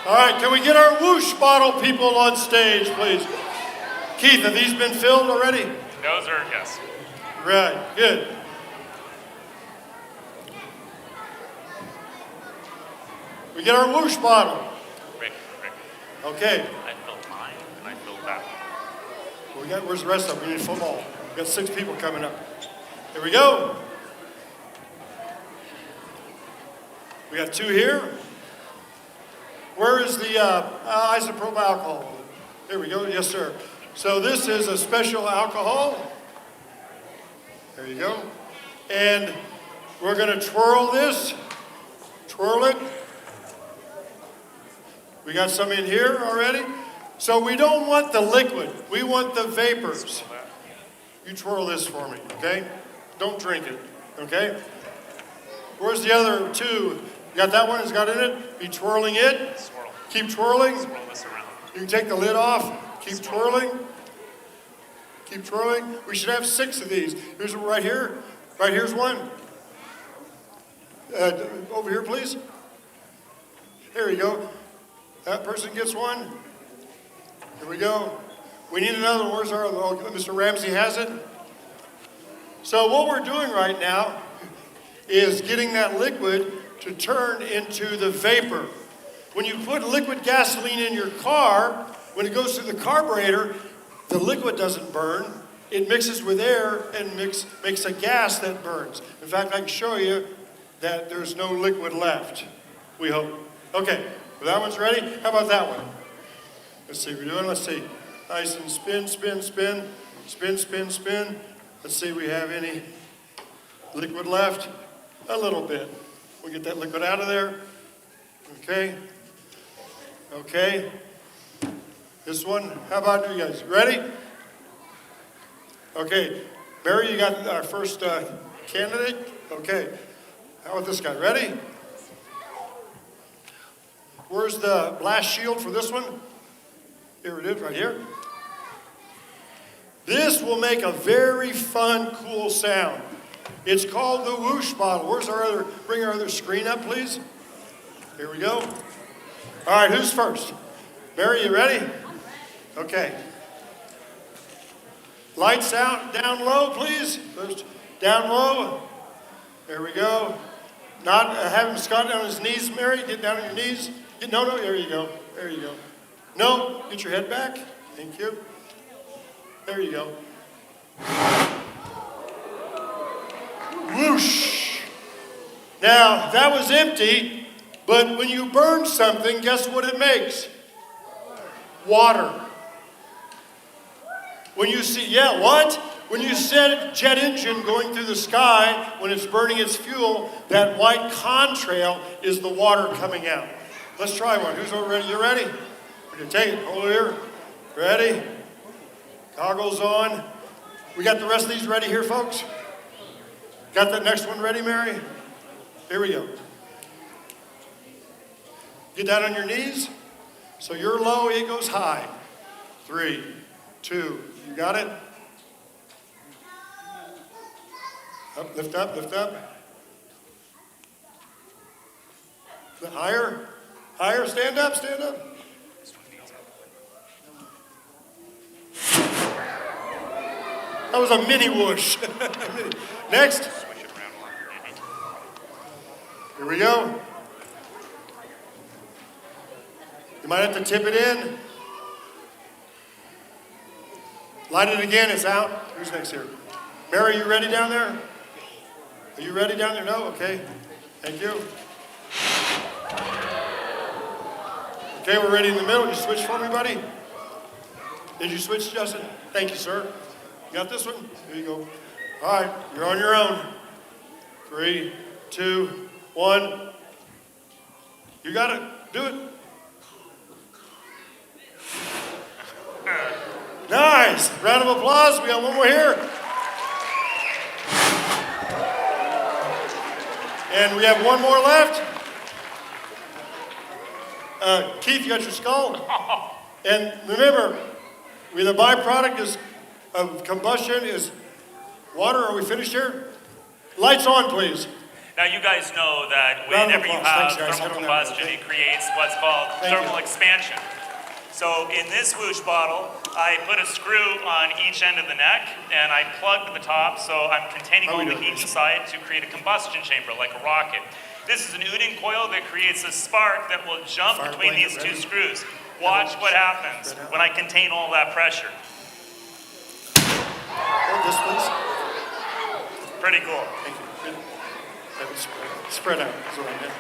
All right, can we get our Whoosh bottle people on stage, please? Keith, have these been filled already? Those are, yes. Right, good. We get our Whoosh bottle. Rick. Okay. I filled mine, and I filled that one. Where's the rest of them? We need football. We got 6 people coming up. Here we go. We got 2 here. Where is the isopropyl alcohol? Here we go. Yes, sir. So this is a special alcohol. There you go. And we're going to twirl this. Twirl it. We got some in here already. So we don't want the liquid. We want the vapors. You twirl this for me, okay? Don't drink it, okay? Where's the other 2? You got that one? It's got in it? Be twirling it. Swirl. Keep twirling. Swirl this around. You can take the lid off. Keep twirling. Keep twirling. We should have 6 of these. Here's one right here. Right here's one. Over here, please. There you go. That person gets one. Here we go. We need another one. Where's our other? Oh, Mr. Ramsey has it. So what we're doing right now is getting that liquid to turn into the vapor. When you put liquid gasoline in your car, when it goes through the carburetor, the liquid doesn't burn. It mixes with air and makes a gas that burns. In fact, I can show you that there's no liquid left, we hope. Okay, well, that one's ready. How about that one? Let's see, we're doing, let's see. Nice and spin, spin, spin, spin, spin, spin. Let's see if we have any liquid left. A little bit. We'll get that liquid out of there. Okay. Okay. This one, how about you guys? Ready? Okay. Barry, you got our first candidate? Okay. How about this guy? Ready? Where's the blast shield for this one? Here it is, right here. This will make a very fun, cool sound. It's called the Whoosh bottle. Where's our other, bring our other screen up, please. Here we go. All right, who's first? Mary, you ready? Okay. Lights out, down low, please. First, down low. There we go. Not having Scott down on his knees, Mary. Get down on your knees. No, there you go. There you go. No, get your head back. Thank you. There you go. Whoosh. Now, that was empty, but when you burn something, guess what it makes? Water. When you see, yeah, what? When you see a jet engine going through the sky, when it's burning its fuel, that white contrail is the water coming out. Let's try one. Who's ready? You ready? We're going to take it. Hold it here. Ready? Goggles on. We got the rest of these ready here, folks? Got the next one ready, Mary? Here we go. Get down on your knees. So you're low, it goes high. 3, 2, you got it? Up, lift up, lift up. Higher, higher, stand up, stand up. That was a mini whoosh. Next. Here we go. You might have to tip it in. Light it again, it's out. Who's next here? Mary, you ready down there? Are you ready down there? No? Okay. Thank you. Okay, we're ready in the middle. You switch for me, buddy? Did you switch, Justin? Thank you, sir. You got this one? Here you go. All right, you're on your own. 3, 2, 1. You got it. Do it. Nice. Round of applause. We got one more here. And we have one more left. Keith, you got your skull? And remember, the byproduct of combustion is water. Are we finished here? Lights on, please. Now you guys know that Round of whenever you applause. have Thanks, guys. thermal Have a good night, combustion, okay? it creates what's called Thank thermal you. expansion. So in this Whoosh bottle, I put a screw on each end of the neck and I plugged the top so I'm containing How all we the doing, heat guys? inside to create a combustion chamber like a rocket. This is an Udin coil that creates a spark that will jump Fire between blanket these two ready? screws. Watch what happens when I contain all that pressure. Hold this, please. Pretty cool. Thank you. Good. Have it spread out. That's what I meant.